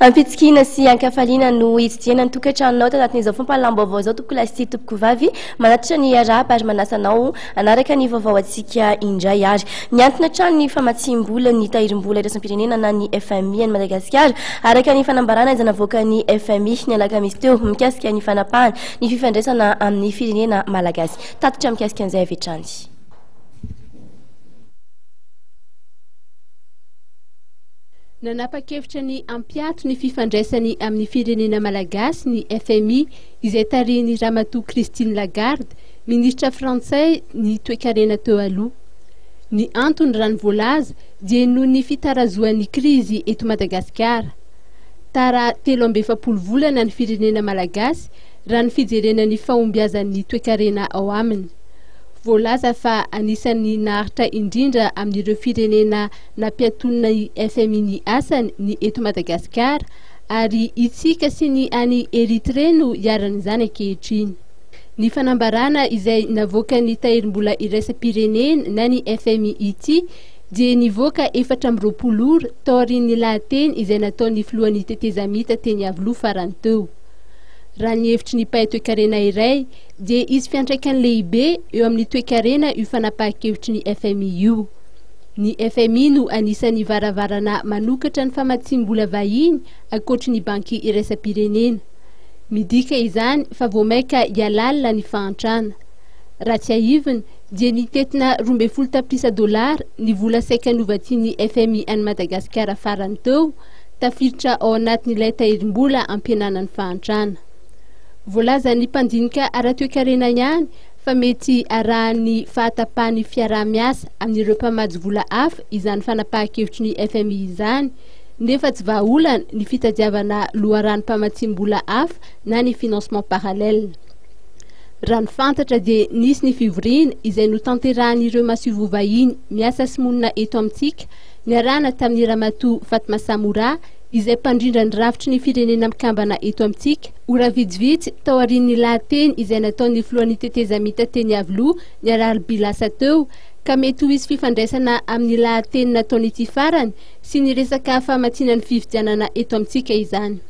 Ampitsikina sy ankafaliana no hitsidiana ny tokantranonao tanatin'izao fampahalam-baovao zao tompoko lasy tompoko vavy manatitra ny arapa ary manasanao anaraka ny vaovao antsika indray ary ny antona trano ny famatsim-bola ny tahirim-bola iraisam-pirenena na ny FMI any Madagasikara araka ny fanambarana izay navoaka ny FMI ny alakamisy teo mikasika ny fanapahana ny fifandraisana amin'ny firenena malagasy tatitra mikasika an'izay avetrany. Nanapa-kevitra ny ampiato ny fifandraisany amin'ny firenena malagasy ny FMI izay tarihiny Ramatoa Christine Lagarde, ministra frantsay ny toe-karena teo aloha. Ny antony raha ny voalaza dia noho ny fitarazoan'ny krizy eto Madagasikara. Tara 17 volana ny firenena malagasy raha ny fijerena ny fahombiazan'ny toe-karena ao aminy. Voalaza fa anisan'ny naharitra indrindra amin'ireo firenena nampiatonina ny FMI ny asany ny eto Madagasikara ary itsika sy ny any Eritrea no iaran'izany ankehitriny. Ny fanambarana izay navoaka ny tahirim-bola iraisam-pirenena na ny FMI ity dia nivoaka 420 ora tao aorian'ny lahateny izay nataon'ny filohan'ny tetezamita teny Avoloha farany teo. Raha ny hevitry ny mpahay toe-karena iray dia izy fiantraikany lehibe eo amin'ny toe-karena io fanapahan-kevitry ny FMI io. Ny FMI no anisan'ny varavarana manokatra ny famatsim-bola vahiny ankoatry ny banky iraisam-pirenena. Midika izany fa vao maika hialalina ny fahantrana. Raha tsy aivina dia nitetina 12 tapitrisa dolara ny vola saika novatsian'ny FMI any Madagasikara farany teo tafiditra ao anatin'ilay tahirim-bola ampihenanany fahantrana. Voalaza ny mpandinika ara-toe-karena ihany fa mety arahan'ny fahatapahany fiaraha-miasa amin'ireo mpamady vola hafa izany fanapahan-kevitry ny FMI izany, nefa tsy vahaolana ny fitadiavana loharano mpamatsim-bola hafa na ny financement parallèle. Raha ny fantatra dia nisy ny fivoriana izay notanterahan'ireo masivo vahiny miasa sy monina eto amintsika niarahana tamin'ny Ramatoa Fatma Samora izay mpandrindra ny rafitry ny firenena mikambana eto amintsika ora vitsivitsy tao aorian'ny lahateny izay nataon'ny filohan'ny tetezamita teny Avoloha niarahalo bilasa teo ka mety ho hisy fifandraisana amin'ny lahateny nataony ity farany sy ny resaka famatsiana ny fifidianana eto amintsika izany.